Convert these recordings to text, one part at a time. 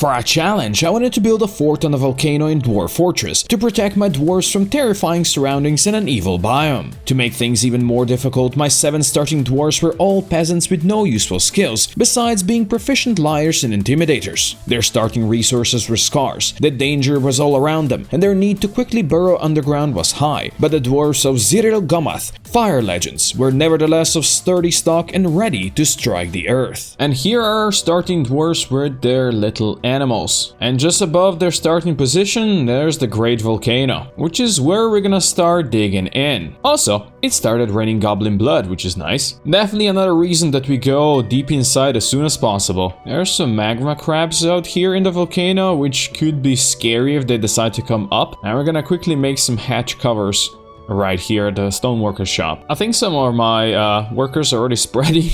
For our challenge, I wanted to build a fort on the volcano in Dwarf Fortress to protect my dwarves from terrifying surroundings and an evil biome. To make things even more difficult, my 7 starting dwarves were all peasants with no useful skills, besides being proficient liars and intimidators. Their starting resources were scarce, the danger was all around them, and their need to quickly burrow underground was high. But the dwarves of Ziril Gomath, fire legends, were nevertheless of sturdy stock and ready to strike the earth. And here are our starting dwarves with their little animals. And just above their starting position, there's the Great Volcano, which is where we're gonna start digging in. Also, it started raining goblin blood, which is nice. Definitely another reason that we go deep inside as soon as possible. There's some magma crabs out here in the volcano, which could be scary if they decide to come up. And we're gonna quickly make some hatch covers right here at the stoneworker shop. I think some of my workers are already spreading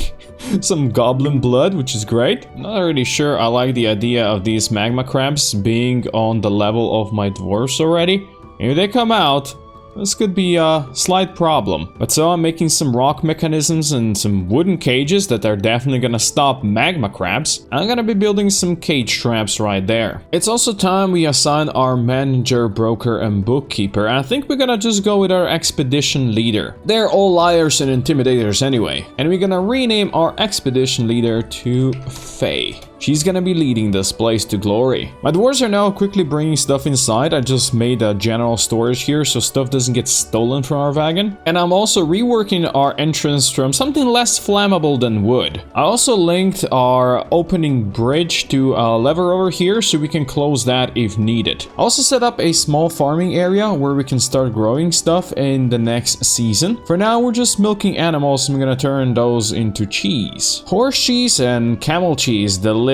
some goblin blood, which is great. Not really sure I like the idea of these magma crabs being on the level of my dwarves already. If they come out, this could be a slight problem. But so I'm making some rock mechanisms and some wooden cages that are definitely gonna stop magma crabs. I'm gonna be building some cage traps right there. It's also time we assign our manager, broker, and bookkeeper. I think we're gonna just go with our expedition leader. They're all liars and intimidators anyway. And we're gonna rename our expedition leader to Faye. She's gonna be leading this place to glory. My dwarves are now quickly bringing stuff inside. I just made a general storage here so stuff doesn't get stolen from our wagon. And I'm also reworking our entrance from something less flammable than wood. I also linked our opening bridge to a lever over here so we can close that if needed. I also set up a small farming area where we can start growing stuff in the next season. For now, we're just milking animals and we're gonna turn those into cheese. Horse cheese and camel cheese, delicious.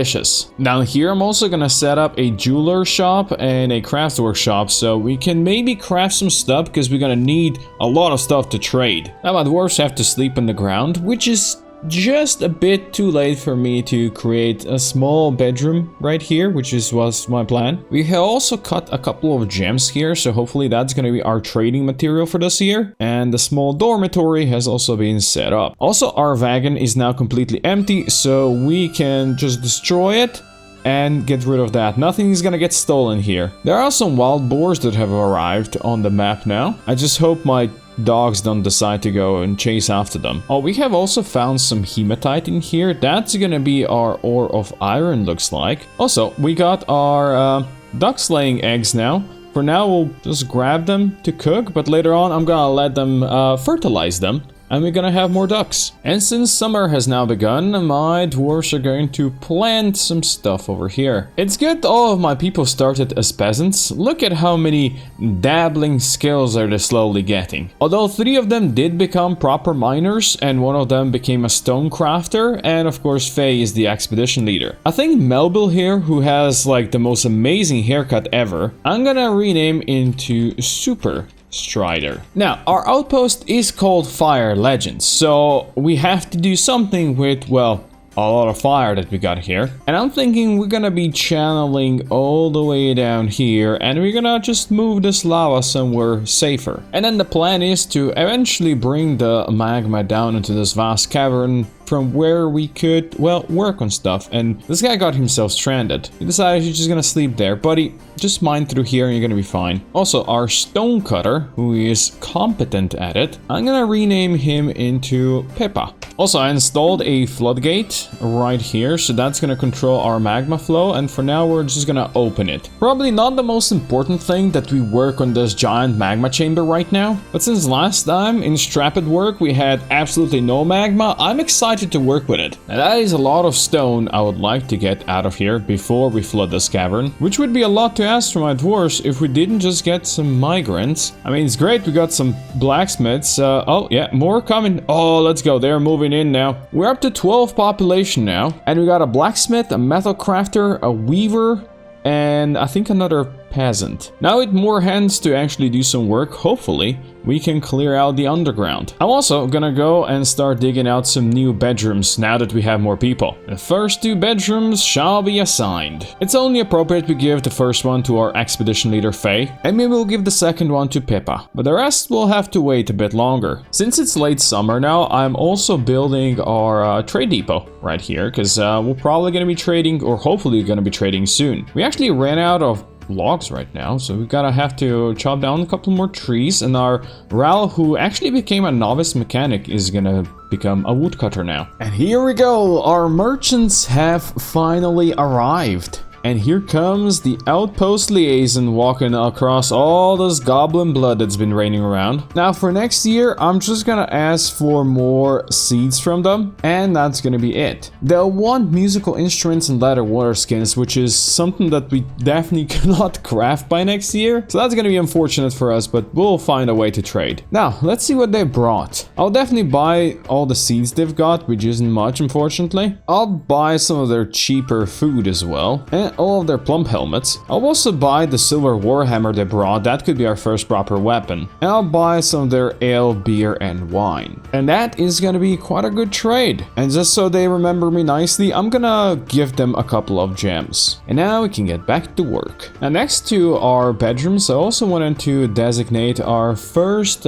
Down here, I'm also gonna set up a jeweler shop and a craft workshop so we can maybe craft some stuff because we're gonna need a lot of stuff to trade. Now my dwarves have to sleep on the ground, which is just a bit too late for me to create a small bedroom right here, which was my plan. We have also cut a couple of gems here, so hopefully that's gonna be our trading material for this year. And the small dormitory has also been set up. Also, our wagon is now completely empty, so we can just destroy it and get rid of that. Nothing is gonna get stolen here. There are some wild boars that have arrived on the map now. I just hope my dogs don't decide to go and chase after them. Oh, we have also found some hematite in here. That's gonna be our ore of iron, looks like. Also, we got our ducks laying eggs now. For now, we'll just grab them to cook, but later on, I'm gonna let them fertilize them. And we're gonna have more ducks. And since summer has now begun, my dwarves are going to plant some stuff over here. It's good all of my people started as peasants. Look at how many dabbling skills are they slowly getting. Although 3 of them did become proper miners, and 1 of them became a stone crafter, and of course Faye is the expedition leader. I think Melville here, who has like the most amazing haircut ever, I'm gonna rename into Super Strider. Now, our outpost is called Fire Legends, so we have to do something with, well, a lot of fire that we got here. And I'm thinking we're gonna be channeling all the way down here, and we're gonna just move this lava somewhere safer. And then the plan is to eventually bring the magma down into this vast cavern from where we could, well, work on stuff. And this guy got himself stranded. He decided he's just gonna sleep there. Buddy, just mine through here and you're gonna be fine. Also, our stonecutter, who is competent at it, I'm gonna rename him into Pippa. Also, I installed a floodgate right here, so that's gonna control our magma flow, and for now we're just gonna open it. Probably not the most important thing that we work on this giant magma chamber right now, but since last time in Strapped work we had absolutely no magma, I'm excited to work with it. And that is a lot of stone I would like to get out of here before we flood this cavern, which would be a lot to ask for my dwarves if we didn't just get some migrants. I mean, it's great we got some blacksmiths. Oh yeah, more coming. Oh, let's go, they're moving in now. We're up to 12 population now, and we got a blacksmith, a metal crafter, a weaver, and I think another peasant. Now with more hands to actually do some work, hopefully, we can clear out the underground. I'm also gonna go and start digging out some new bedrooms now that we have more people. The first 2 bedrooms shall be assigned. It's only appropriate we give the first one to our expedition leader Faye, and maybe we'll give the second one to Pippa. But the rest will have to wait a bit longer. Since it's late summer now, I'm also building our trade depot right here, because we're probably gonna be trading, or hopefully gonna be trading soon. We actually ran out of logs right now, so we gotta have to chop down a couple more trees, and our Ral, who actually became a novice mechanic, is gonna become a woodcutter now. And here we go, our merchants have finally arrived. And here comes the outpost liaison walking across all this goblin blood that's been raining around. Now for next year, I'm just gonna ask for more seeds from them, and that's gonna be it. They'll want musical instruments and leather water skins, which is something that we definitely cannot craft by next year. So that's gonna be unfortunate for us, but we'll find a way to trade. Now, let's see what they brought. I'll definitely buy all the seeds they've got, which isn't much, unfortunately. I'll buy some of their cheaper food as well, and all of their plump helmets. I'll also buy the silver warhammer they brought. That could be our first proper weapon. And I'll buy some of their ale, beer, and wine. And that is gonna be quite a good trade. And just so they remember me nicely, I'm gonna give them a couple of gems. And now we can get back to work. And next to our bedrooms, I also wanted to designate our first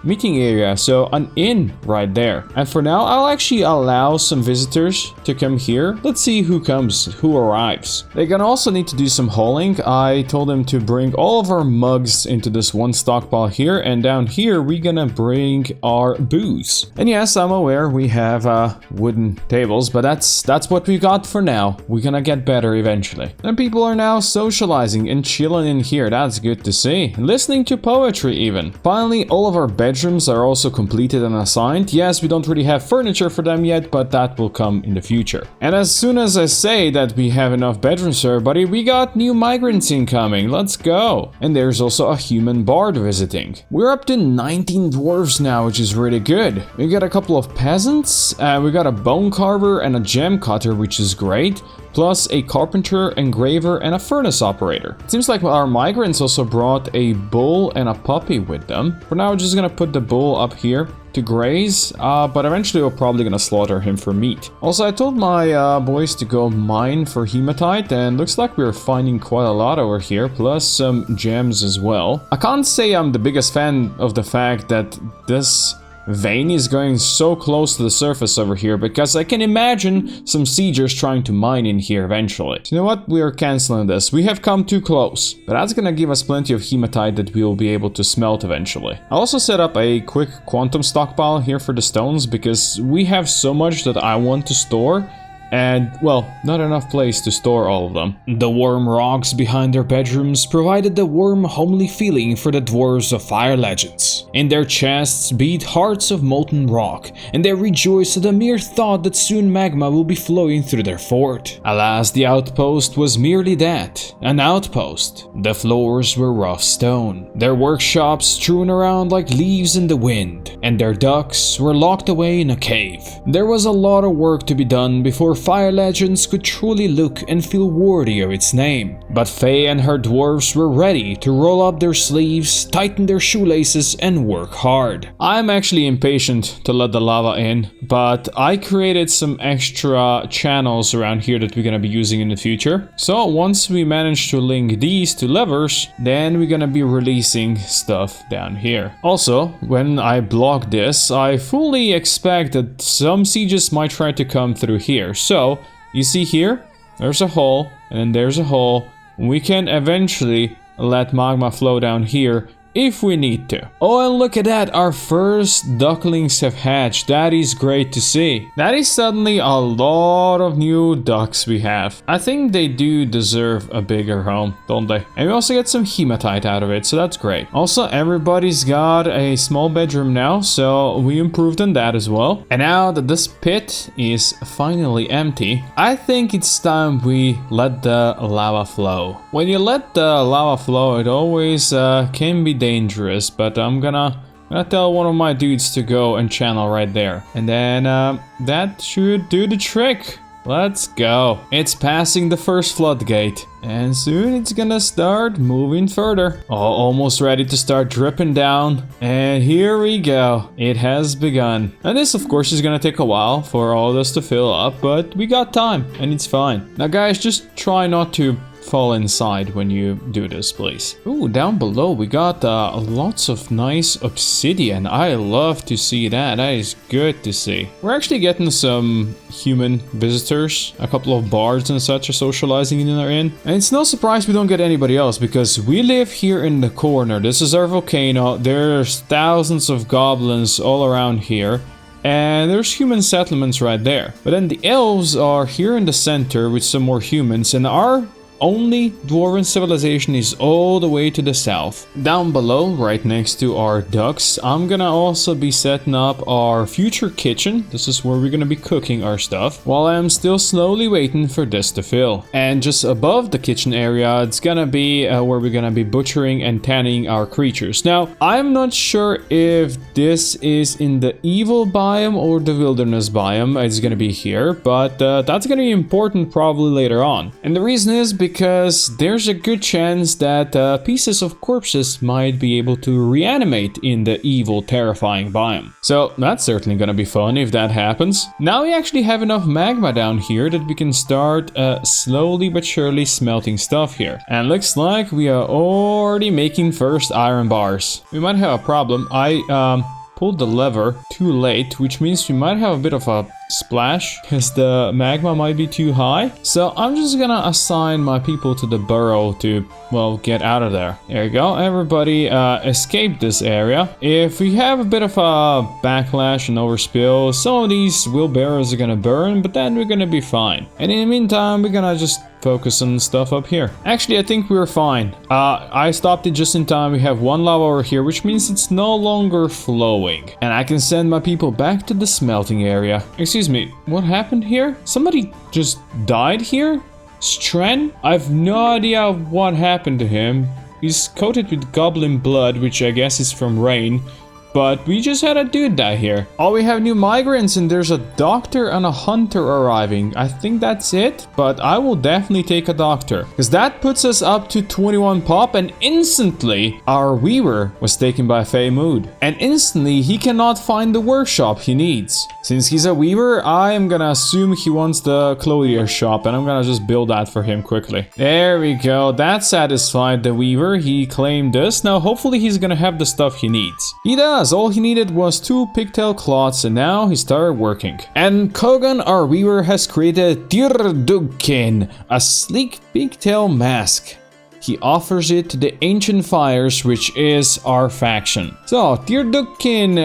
meeting area, so an inn right there. And for now, I'll actually allow some visitors to come here. Let's see who comes, who arrives. They're gonna also need to do some hauling. I told them to bring all of our mugs into this one stockpile here, and down here we're gonna bring our booze. And yes, I'm aware we have wooden tables, but that's what we got for now. We're gonna get better eventually. And people are now socializing and chilling in here. That's good to see. Listening to poetry even. Finally, all of our bedrooms are also completed and assigned. Yes, we don't really have furniture for them yet, but that will come in the future. And as soon as I say that we have enough bedrooms for everybody, we got new migrants incoming. Let's go. And there's also a human bard visiting. We're up to 19 dwarves now, which is really good. We got a couple of peasants, we got a bone carver and a gem cutter, which is great. Plus a carpenter, engraver, and a furnace operator. It seems like our migrants also brought a bull and a puppy with them. For now, we're just gonna put the bull up here to graze, but eventually we're probably gonna slaughter him for meat. Also, I told my boys to go mine for hematite, and looks like we're finding quite a lot over here, plus some gems as well. I can't say I'm the biggest fan of the fact that this vein is going so close to the surface over here, because I can imagine some siegers trying to mine in here eventually. So you know what? We are canceling this. We have come too close. But that's gonna give us plenty of hematite that we will be able to smelt eventually. I also set up a quick quantum stockpile here for the stones, because we have so much that I want to store. And, well, not enough place to store all of them. The warm rocks behind their bedrooms provided the warm, homely feeling for the dwarves of Fire Legends. In their chests beat hearts of molten rock, and they rejoiced at the mere thought that soon magma will be flowing through their fort. Alas, the outpost was merely that, an outpost. The floors were rough stone, their workshops strewn around like leaves in the wind, and their ducks were locked away in a cave. There was a lot of work to be done before Fire Legends could truly look and feel worthy of its name. But Faye and her dwarves were ready to roll up their sleeves, tighten their shoelaces, and work hard. I'm actually impatient to let the lava in, but I created some extra channels around here that we're gonna be using in the future. So once we manage to link these to levers, then we're gonna be releasing stuff down here. Also, when I block this, I fully expect that some sieges might try to come through here. So, you see here, there's a hole, and then there's a hole. We can eventually let magma flow down here if we need to. Oh, and look at that, our first ducklings have hatched. That is great to see. That is suddenly a lot of new ducks we have. I think they do deserve a bigger home, don't they? And we also get some hematite out of it, so that's great. Also, everybody's got a small bedroom now, so we improved on that as well. And now that this pit is finally empty, I think it's time we let the lava flow. When you let the lava flow, it always can be dangerous, but I'm gonna tell one of my dudes to go and channel right there, and then that should do the trick. Let's go. It's passing the first floodgate. And soon it's gonna start moving further. Oh, almost ready to start dripping down. And here we go. It has begun. And this, of course, is gonna take a while for all this to fill up, but we got time and it's fine. Now, guys, just try not to fall inside when you do this, please. Ooh, down below we got lots of nice obsidian. I love to see that. That is good to see. We're actually getting some human visitors. A couple of bards and such are socializing in our inn. And it's no surprise we don't get anybody else because we live here in the corner. This is our volcano. There's thousands of goblins all around here. And there's human settlements right there. But then the elves are here in the center with some more humans, and our only dwarven civilization is all the way to the south. Down below, right next to our ducks, I'm gonna also be setting up our future kitchen. This is where we're gonna be cooking our stuff, while I'm still slowly waiting for this to fill. And just above the kitchen area, it's gonna be where we're gonna be butchering and tanning our creatures. Now, I'm not sure if this is in the evil biome or the wilderness biome. It's gonna be here, but that's gonna be important probably later on. And the reason is because there's a good chance that pieces of corpses might be able to reanimate in the evil, terrifying biome. So that's certainly gonna be fun if that happens. Now we actually have enough magma down here that we can start slowly but surely smelting stuff here. And looks like we are already making first iron bars. We might have a problem. I pulled the lever too late, which means we might have a bit of a splash because the magma might be too high. So I'm just gonna assign my people to the burrow to, well, get out of there. There you go. Everybody escape this area. If we have a bit of a backlash and overspill, some of these wheelbarrows are gonna burn, but then we're gonna be fine. And in the meantime, we're gonna just focus on stuff up here. Actually, I think we're fine. I stopped it just in time. We have one lava over here, which means it's no longer flowing. And I can send my people back to the smelting area. Excuse me, what happened here? Somebody just died here? Stren? I've no idea what happened to him. He's coated with goblin blood, which I guess is from rain. But we just had a dude die here. Oh, we have new migrants and there's a doctor and a hunter arriving. I think that's it, but I will definitely take a doctor. Because that puts us up to 21 pop, and instantly our weaver was taken by Fey Mood. And instantly he cannot find the workshop he needs. Since he's a weaver, I am gonna assume he wants the clothier shop, and I'm gonna just build that for him quickly. There we go. That satisfied the weaver. He claimed this. Now hopefully he's gonna have the stuff he needs. He does. All he needed was 2 pigtail cloths, and now he started working. And Kogan, our weaver, has created Tirdukin, a sleek pigtail mask. He offers it to the Ancient Fires, which is our faction. So, Tirdukin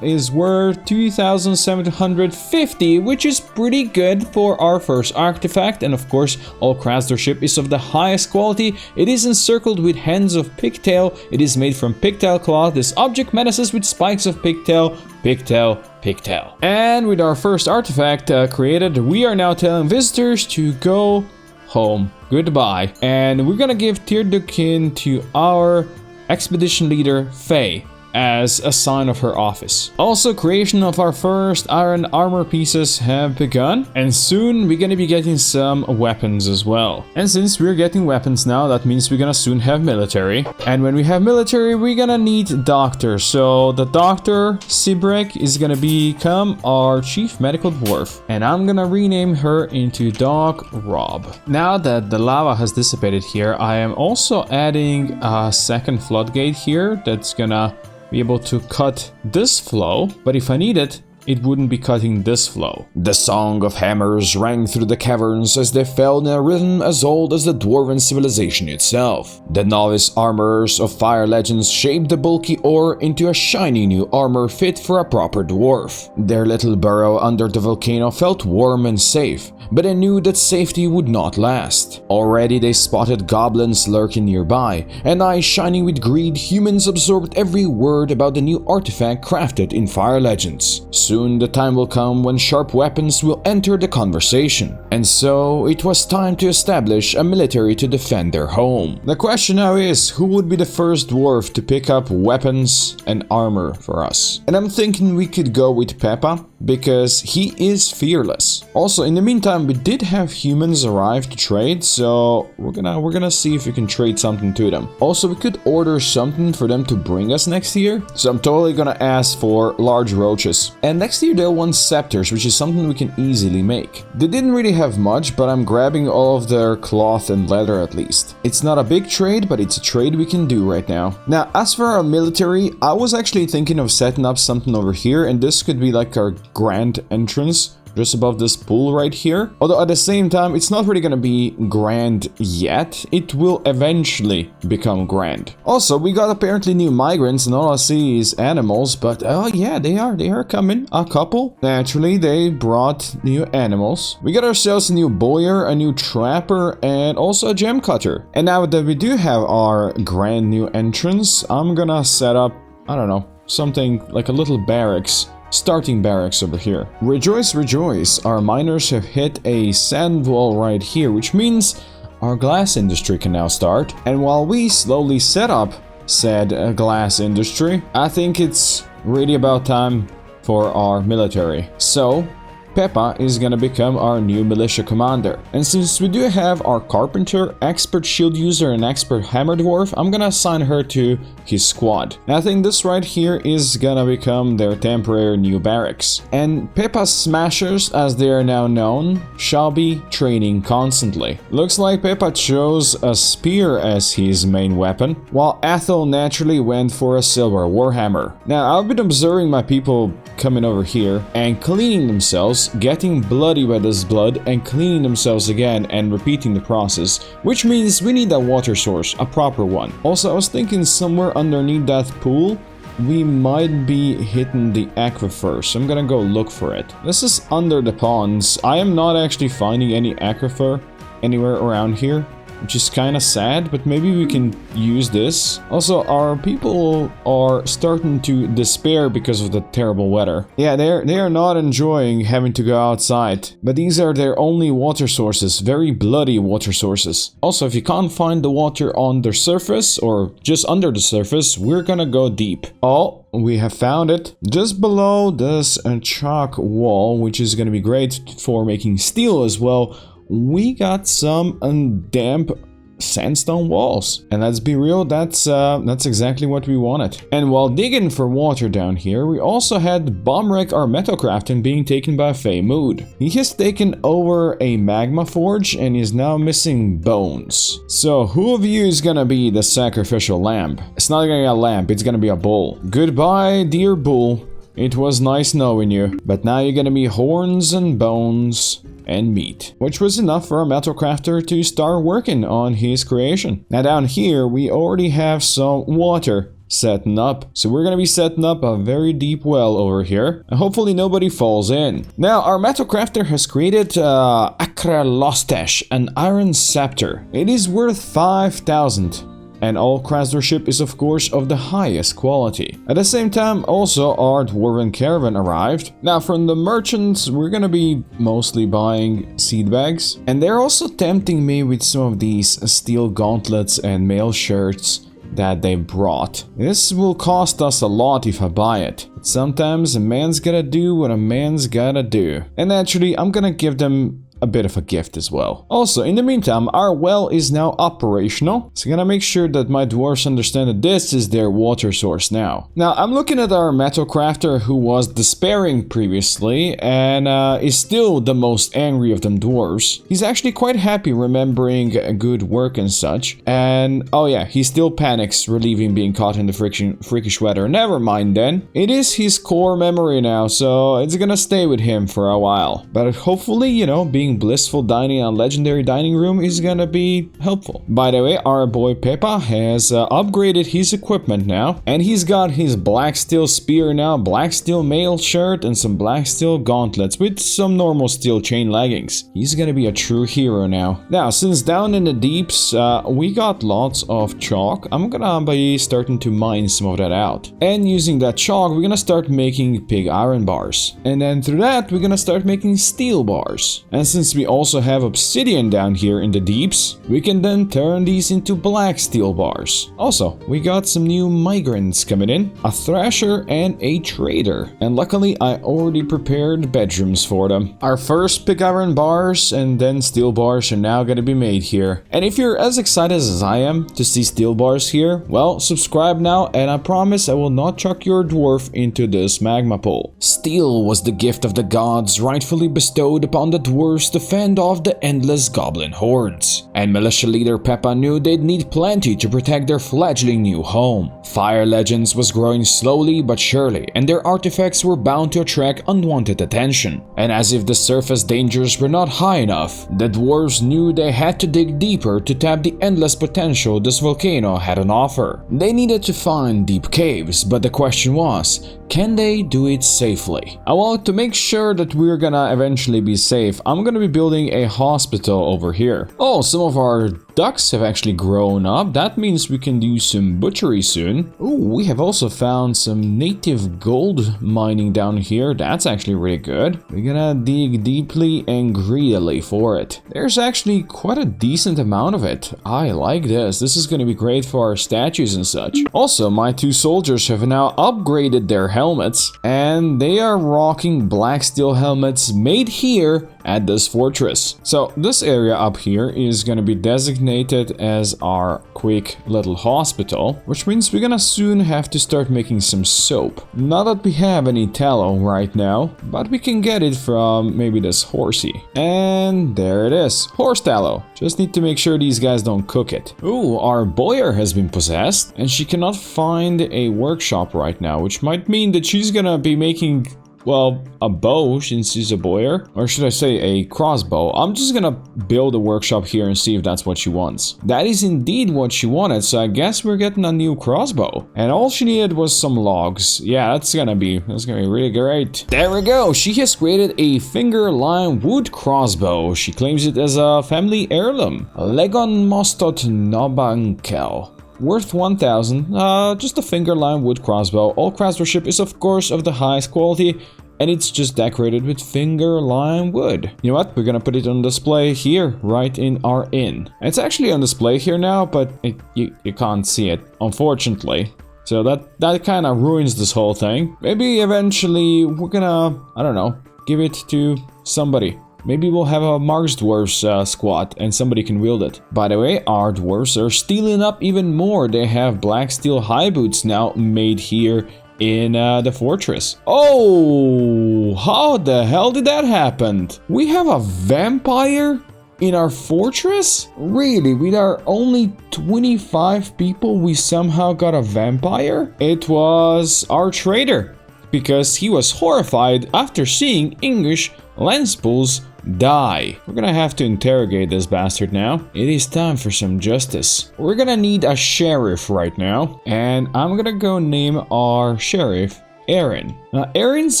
is worth 2,750, which is pretty good for our first artifact. And of course, all craftsmanship is of the highest quality. It is encircled with hands of pigtail. It is made from pigtail cloth. This object menaces with spikes of pigtail, pigtail, pigtail. And with our first artifact created, we are now telling visitors to go home. Goodbye. And we're gonna give Tirdukin to our expedition leader, Faye, as a sign of her office. Also, creation of our first iron armor pieces have begun, and soon we're gonna be getting some weapons as well. And since we're getting weapons now, that means we're gonna soon have military. And when we have military, we're gonna need doctors. So the doctor, Sibrek, is gonna become our chief medical dwarf, and I'm gonna rename her into Dog Rob. Now that the lava has dissipated here, I am also adding a second floodgate here that's gonna be able to cut this flow, but if I need it, it wouldn't be cutting this flow. The song of hammers rang through the caverns as they fell in a rhythm as old as the dwarven civilization itself. The novice armorers of Fire Legends shaped the bulky ore into a shiny new armor fit for a proper dwarf. Their little burrow under the volcano felt warm and safe, but they knew that safety would not last. Already they spotted goblins lurking nearby, and eyes shining with greed, humans absorbed every word about the new artifact crafted in Fire Legends. Soon the time will come when sharp weapons will enter the conversation, and so it was time to establish a military to defend their home. The question now is, who would be the first dwarf to pick up weapons and armor for us? And I'm thinking we could go with Peppa, because he is fearless. Also, in the meantime, we did have humans arrive to trade, so we're gonna see if we can trade something to them. Also, we could order something for them to bring us next year, so I'm totally gonna ask for large roaches. And next year they'll want scepters, which is something we can easily make. They didn't really have much, but I'm grabbing all of their cloth and leather at least. It's not a big trade, but it's a trade we can do right now. Now, as for our military, I was actually thinking of setting up something over here, and this could be like our grand entrance, just above this pool right here. Although at the same time, it's not really gonna be grand yet. It will eventually become grand. Also, we got apparently new migrants, and all I see is animals, but oh yeah, they are coming. A couple. Naturally, they brought new animals. We got ourselves a new bowyer, a new trapper, and also a gem cutter. And now that we do have our grand new entrance, I'm gonna set up, I don't know, something like a little barracks. Starting barracks over here. Rejoice, rejoice, our miners have hit a sand wall right here, which means our glass industry can now start. And while we slowly set up said glass industry, I think it's really about time for our military. So Peppa is gonna become our new militia commander. And since we do have our carpenter, expert shield user, and expert hammer dwarf, I'm gonna assign her to his squad. And I think this right here is gonna become their temporary new barracks. And Peppa's smashers, as they are now known, shall be training constantly. Looks like Peppa chose a spear as his main weapon, while Ethel naturally went for a silver warhammer. Now, I've been observing my people coming over here and cleaning themselves, getting bloody by this blood, and cleaning themselves again and repeating the process, which means we need a water source, a proper one. Also, I was thinking somewhere underneath that pool we might be hitting the aquifer, so I'm gonna go look for it. This is under the ponds. I am not actually finding any aquifer anywhere around here, which is kind of sad, but maybe we can use this. Also, our people are starting to despair because of the terrible weather. Yeah, they are not enjoying having to go outside, but these are their only water sources, very bloody water sources. Also, if you can't find the water on the surface or just under the surface, we're gonna go deep. Oh, we have found it just below this chalk wall, which is gonna be great for making steel as well. We got some damp sandstone walls, and let's be real, that's exactly what we wanted. And while digging for water down here, we also had Bombwreck, our metal crafting, being taken by Fey Mood. He has taken over a magma forge and is now missing bones. So who of you is gonna be the sacrificial lamb? It's not gonna be a lamb, it's gonna be a bull. Goodbye, dear bull. It was nice knowing you, but now you're gonna be horns and bones and meat, which was enough for our metal crafter to start working on his creation. Now down here we already have some water setting up, so we're gonna be setting up a very deep well over here, and hopefully nobody falls in. Now our metal crafter has created Akra Lostesh, an iron scepter. It is worth 5,000. And all craftsmanship is of course of the highest quality. At the same time, also our dwarven caravan arrived. Now from the merchants, we're gonna be mostly buying seed bags. And they're also tempting me with some of these steel gauntlets and mail shirts that they brought. This will cost us a lot if I buy it. But sometimes a man's gotta do what a man's gotta do. And naturally, I'm gonna give them a bit of a gift as well. Also, in the meantime, our well is now operational, so I'm gonna make sure that my dwarves understand that this is their water source now. Now, I'm looking at our metal crafter who was despairing previously and is still the most angry of them dwarves. He's actually quite happy remembering good work and such, and oh yeah, he still panics relieving being caught in the freakish weather. Never mind then. It is his core memory now, so it's gonna stay with him for a while. But hopefully, you know, being blissful dining in a legendary dining room is gonna be helpful. By the way, our boy Peppa has upgraded his equipment now, and he's got his black steel spear now, black steel mail shirt, and some black steel gauntlets with some normal steel chain leggings. He's gonna be a true hero now. Now, since down in the deeps we got lots of chalk, I'm gonna be starting to mine some of that out. And using that chalk, we're gonna start making pig iron bars. And then through that, we're gonna start making steel bars. And since we also have obsidian down here in the deeps, we can then turn these into black steel bars. Also, we got some new migrants coming in, a thrasher and a trader. And luckily, I already prepared bedrooms for them. Our first pig iron bars and then steel bars are now going to be made here. And if you're as excited as I am to see steel bars here, well, subscribe now and I promise I will not chuck your dwarf into this magma pool. Steel was the gift of the gods rightfully bestowed upon the dwarves to fend off the endless goblin hordes. And militia leader Peppa knew they'd need plenty to protect their fledgling new home. Fire Legends was growing slowly but surely, and their artifacts were bound to attract unwanted attention. And as if the surface dangers were not high enough, the dwarves knew they had to dig deeper to tap the endless potential this volcano had on offer. They needed to find deep caves, but the question was, can they do it safely? Well, to make sure that we're gonna eventually be safe, I'm gonna be building a hospital over here. Oh, some of our ducks have actually grown up. That means we can do some butchery soon. Oh, we have also found some native gold mining down here. That's actually really good. We're gonna dig deeply and greedily for it. There's actually quite a decent amount of it. I like this. This is gonna be great for our statues and such. Also, my two soldiers have now upgraded their helmets, and they are rocking black steel helmets made here at this fortress. So this area up here is gonna be designated as our quick little hospital, which means we're gonna soon have to start making some soap. Not that we have any tallow right now, but we can get it from maybe this horsey. And there it is, horse tallow. Just need to make sure these guys don't cook it. Ooh, our boyar has been possessed, and she cannot find a workshop right now, which might mean that she's gonna be making, well, a bow since she's a boyar. Or should I say a crossbow. I'm just gonna build a workshop here and see if that's what she wants. That is indeed what she wanted, so I guess we're getting a new crossbow. And all she needed was some logs. Yeah, that's gonna be really great. There we go, she has created a finger-line wood crossbow. She claims it as a family heirloom. Legon Mostot Nobankel. Worth 1,000, just a finger-line wood crossbow. All craftsmanship is of course of the highest quality, and it's just decorated with finger-line wood. You know what, we're gonna put it on display here, right in our inn. It's actually on display here now, but you can't see it, unfortunately. So that kind of ruins this whole thing. Maybe eventually we're gonna, I don't know, give it to somebody. Maybe we'll have a Mark's Dwarves squad and somebody can wield it. By the way, our dwarves are stealing up even more. They have black steel high boots now made here in the fortress. Oh, how the hell did that happen? We have a vampire in our fortress? Really? With our only 25 people, we somehow got a vampire? It was our trader, because he was horrified after seeing English lens pools die. We're gonna have to interrogate this bastard now. It is time for some justice. We're gonna need a sheriff right now, and I'm gonna go name our sheriff Erin. Now, Erin's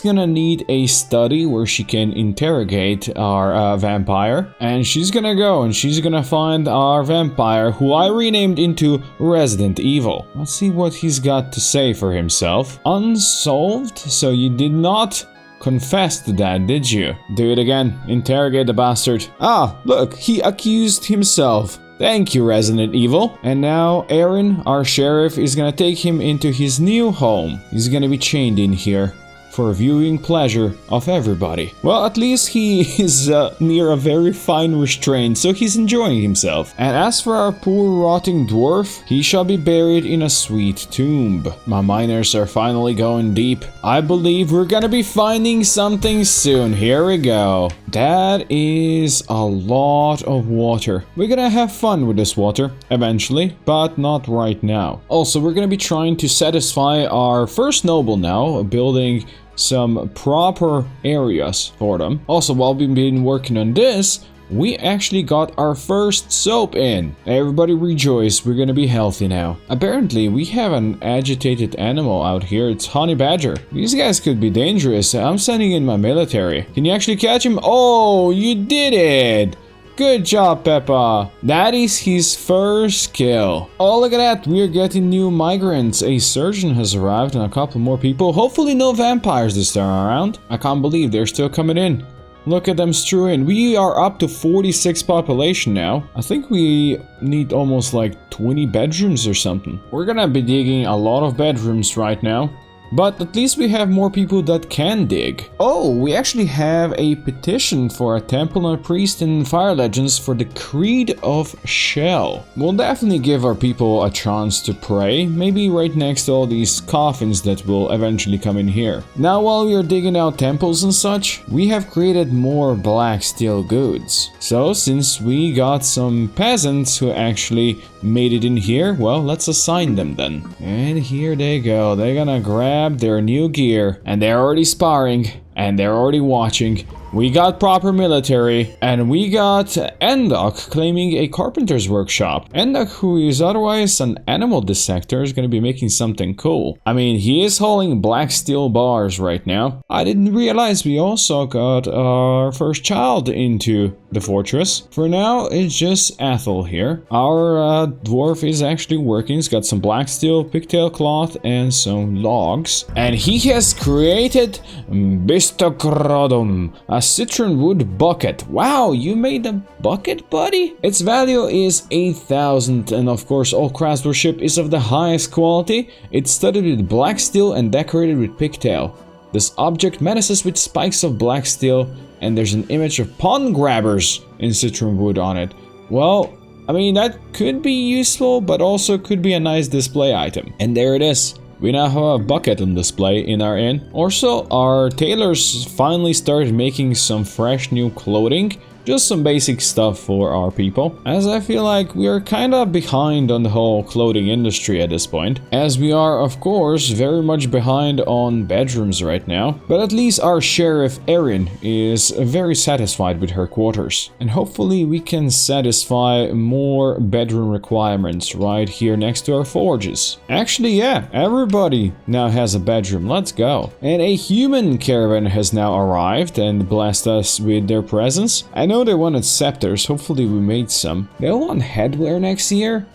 gonna need a study where she can interrogate our vampire, and she's gonna go and she's gonna find our vampire, who I renamed into Resident Evil. Let's see what he's got to say for himself. Unsolved? So you did not confess to that, did you? Do it again. Interrogate the bastard. Ah, look, he accused himself. Thank you, Resident Evil. And now Erin, our sheriff, is gonna take him into his new home. He's gonna be chained in here for viewing pleasure of everybody. Well, at least he is near a very fine restraint, so he's enjoying himself. And as for our poor rotting dwarf, he shall be buried in a sweet tomb. My miners are finally going deep. I believe we're gonna be finding something soon. Here we go. That is a lot of water. We're gonna have fun with this water eventually, but not right now. Also, we're gonna be trying to satisfy our first noble now, building some proper areas for them. Also, while we've been working on this, we actually got our first soap in. Everybody rejoice, we're gonna be healthy now. Apparently, we have an agitated animal out here. It's honey badger. These guys could be dangerous. I'm sending in my military. Can you actually catch him? Oh, you did it! Good job, Peppa. That is his first kill. Oh, look at that. We're getting new migrants. A surgeon has arrived and a couple more people. Hopefully no vampires this time around. I can't believe they're still coming in. Look at them strew in. We are up to 46 population now. I think we need almost like 20 bedrooms or something. We're gonna be digging a lot of bedrooms right now. But at least we have more people that can dig. Oh, we actually have a petition for a temple and a priest in Fire Legends for the Creed of Shell. We'll definitely give our people a chance to pray, maybe right next to all these coffins that will eventually come in here. Now while we are digging out temples and such, we have created more black steel goods. So since we got some peasants who actually made it in here, well, let's assign them then. And here they go. They're gonna grab their new gear, and they're already sparring, and they're already watching. We got proper military, and we got Endok claiming a carpenter's workshop. Endok, who is otherwise an animal dissector, is going to be making something cool. I mean, he is hauling black steel bars right now. I didn't realize we also got our first child into the fortress. For now, it's just Ethel here. Our dwarf is actually working. He's got some black steel, pigtail cloth, and some logs. And he has created Bistocrodum, a citron wood bucket. Wow, you made a bucket, buddy? Its value is 8,000, and of course all craftsmanship is of the highest quality. It's studded with black steel and decorated with pigtail. This object menaces with spikes of black steel, and there's an image of pond grabbers in citron wood on it. Well, I mean, that could be useful, but also could be a nice display item. And there it is. We now have a bucket on display in our inn. Also, our tailors finally started making some fresh new clothing. Just some basic stuff for our people, as I feel like we are kinda behind on the whole clothing industry at this point, as we are of course very much behind on bedrooms right now, but at least our sheriff Erin is very satisfied with her quarters, and hopefully we can satisfy more bedroom requirements right here next to our forges. Actually, yeah, everybody now has a bedroom, let's go. And a human caravan has now arrived and blessed us with their presence. I know they wanted scepters, hopefully we made some. They want headwear next year?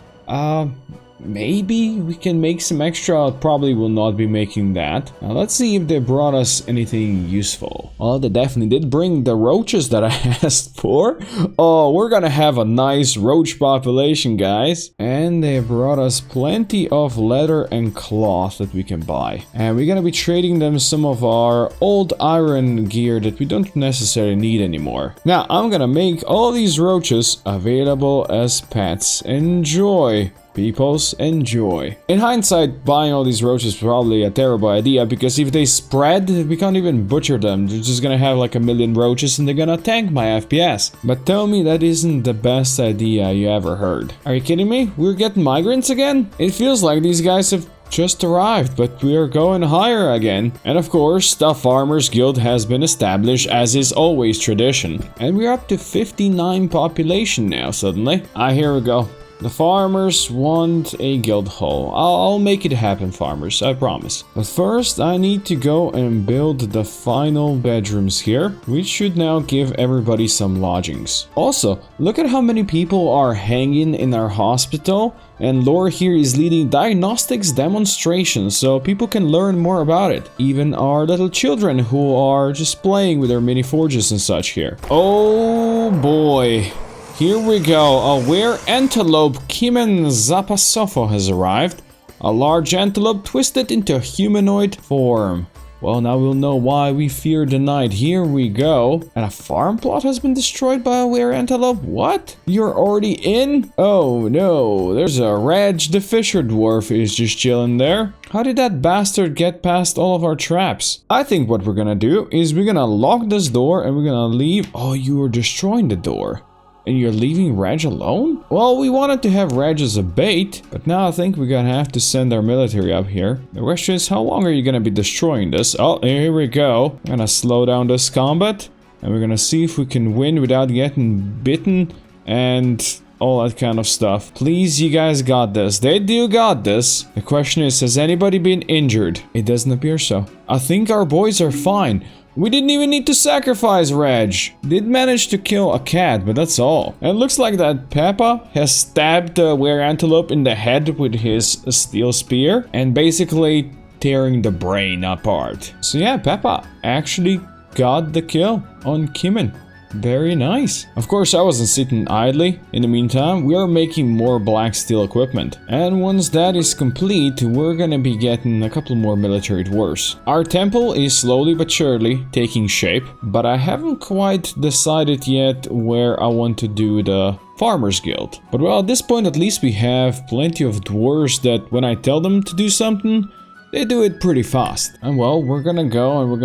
Maybe we can make some extra. Probably will not be making that. Now let's see if they brought us anything useful. Well, they definitely did bring the roaches that I asked for. Oh, we're gonna have a nice roach population, guys. And they brought us plenty of leather and cloth that we can buy. And we're gonna be trading them some of our old iron gear that we don't necessarily need anymore. Now, I'm gonna make all these roaches available as pets. Enjoy. Peoples, enjoy. In hindsight, buying all these roaches is probably a terrible idea, because if they spread, we can't even butcher them. They're just gonna have like a million roaches and they're gonna tank my FPS. But tell me that isn't the best idea you ever heard. Are you kidding me? We're getting migrants again? It feels like these guys have just arrived, but we are going higher again. And of course, the Farmers Guild has been established, as is always tradition. And we're up to 59 population now suddenly. Here we go. The farmers want a guild hall. I'll make it happen, farmers, I promise. But first, I need to go and build the final bedrooms here, which should now give everybody some lodgings. Also, look at how many people are hanging in our hospital, and Laura here is leading diagnostics demonstrations, so people can learn more about it. Even our little children who are just playing with their mini forges and such here. Oh boy. Here we go, a Wereantelope Kimen Zapasofo has arrived. A large antelope twisted into humanoid form. Well, now we'll know why we fear the night. Here we go. And a farm plot has been destroyed by a Wereantelope? What? You're already in? Oh no, there's a Reg the Fisher Dwarf is just chilling there. How did that bastard get past all of our traps? I think what we're gonna do is we're gonna lock this door and we're gonna leave. Oh, you are destroying the door. And you're leaving Reg alone? Well, we wanted to have Reg as a bait, but now I think we're gonna have to send our military up here. The question is, how long are you gonna be destroying this? Oh, here we go. I'm gonna slow down this combat, and we're gonna see if we can win without getting bitten and all that kind of stuff. Please, you guys got this. They do got this. The question is, has anybody been injured? It doesn't appear so. I think our boys are fine. We didn't even need to sacrifice Reg. Did manage to kill a cat, but that's all. And it looks like that Peppa has stabbed the Wereantelope in the head with his steel spear and basically tearing the brain apart. So yeah, Peppa actually got the kill on Kimin. Very nice. Of course, I wasn't sitting idly. In the meantime, we are making more black steel equipment. And once that is complete, we're gonna be getting a couple more military dwarfs. Our temple is slowly but surely taking shape, but I haven't quite decided yet where I want to do the Farmers Guild. But well, at this point at least we have plenty of dwarves that when I tell them to do something, they do it pretty fast. And well, we're gonna go and we're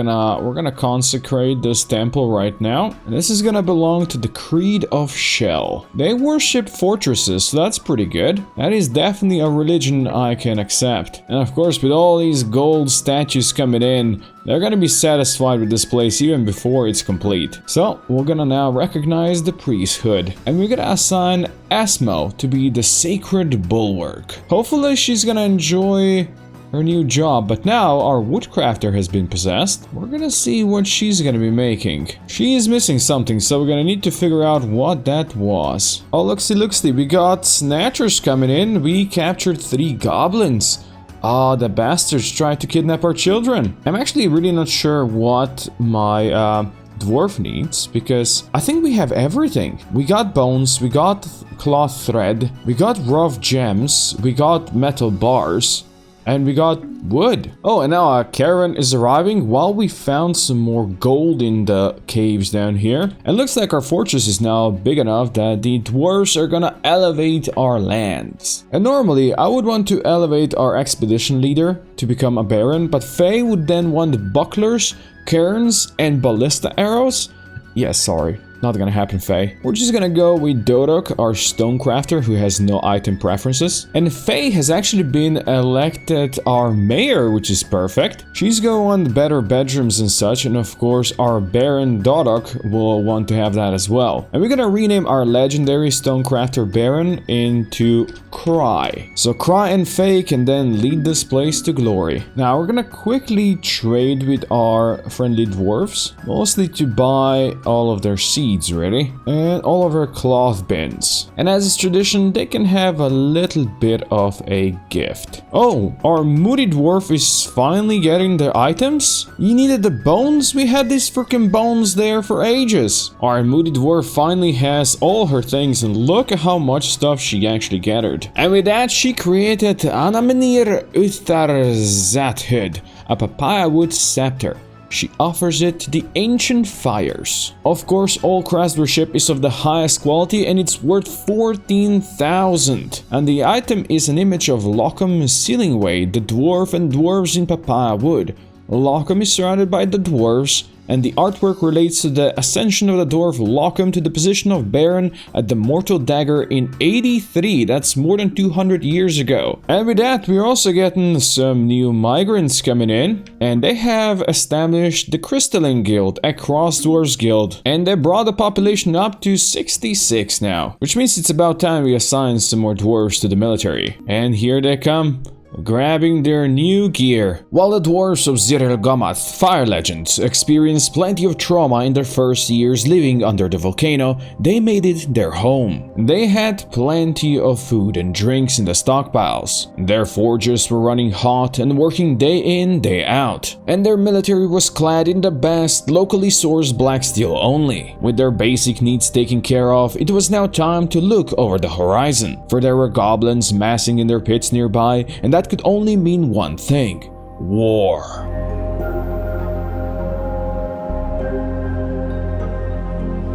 gonna consecrate this temple right now. And this is gonna belong to the Creed of Shell. They worship fortresses, so that's pretty good. That is definitely a religion I can accept. And of course, with all these gold statues coming in, they're gonna be satisfied with this place even before it's complete. So, we're gonna now recognize the priesthood. And we're gonna assign Asmo to be the Sacred Bulwark. Hopefully she's gonna enjoy her new job, but now our woodcrafter has been possessed. We're gonna see what she's gonna be making. She is missing something, so we're gonna need to figure out what that was. Oh, looksy, we got snatchers coming in. We captured 3 goblins. Ah, the bastards tried to kidnap our children. I'm actually really not sure what my dwarf needs, because I think we have everything. We got bones, we got cloth thread, we got rough gems, we got metal bars, and we got wood. Oh, and now a caravan is arriving while we found some more gold in the caves down here. And looks like our fortress is now big enough that the dwarves are gonna elevate our lands. And normally I would want to elevate our expedition leader to become a baron, but Faye would then want bucklers, cairns, and ballista arrows. Yes, sorry. Not gonna happen, Faye. We're just gonna go with Dodok, our stonecrafter, who has no item preferences. And Faye has actually been elected our mayor, which is perfect. She's gonna want better bedrooms and such, and of course our Baron Dodok will want to have that as well. And we're gonna rename our legendary stonecrafter Baron into Cry. So Cry and Faye can then lead this place to glory. Now we're gonna quickly trade with our friendly dwarfs, mostly to buy all of their seeds ready, and all of our cloth bins. And as is tradition, they can have a little bit of a gift. Oh, our moody dwarf is finally getting the items? You needed the bones? We had these freaking bones there for ages. Our moody dwarf finally has all her things, and look at how much stuff she actually gathered. And with that, she created Anamanir Utharzathud, a papaya wood scepter. She offers it to the ancient fires. Of course, all craftsmanship is of the highest quality and it's worth 14,000. And the item is an image of Lockham Sealingway, the dwarf and dwarves in papaya wood. Lockham is surrounded by the dwarves, and the artwork relates to the ascension of the dwarf Lockham to the position of Baron at the Mortal Dagger in 83, that's more than 200 years ago. And with that, we're also getting some new migrants coming in, and they have established the Crystalline Guild, a Cross Dwarves Guild, and they brought the population up to 66 now, which means it's about time we assign some more dwarves to the military. And here they come, grabbing their new gear. While the dwarves of Zirelgomath, Fire Legends, experienced plenty of trauma in their first years living under the volcano, they made it their home. They had plenty of food and drinks in the stockpiles. Their forges were running hot and working day in, day out. And their military was clad in the best, locally sourced black steel only. With their basic needs taken care of, it was now time to look over the horizon. For there were goblins massing in their pits nearby, and that could only mean one thing: war.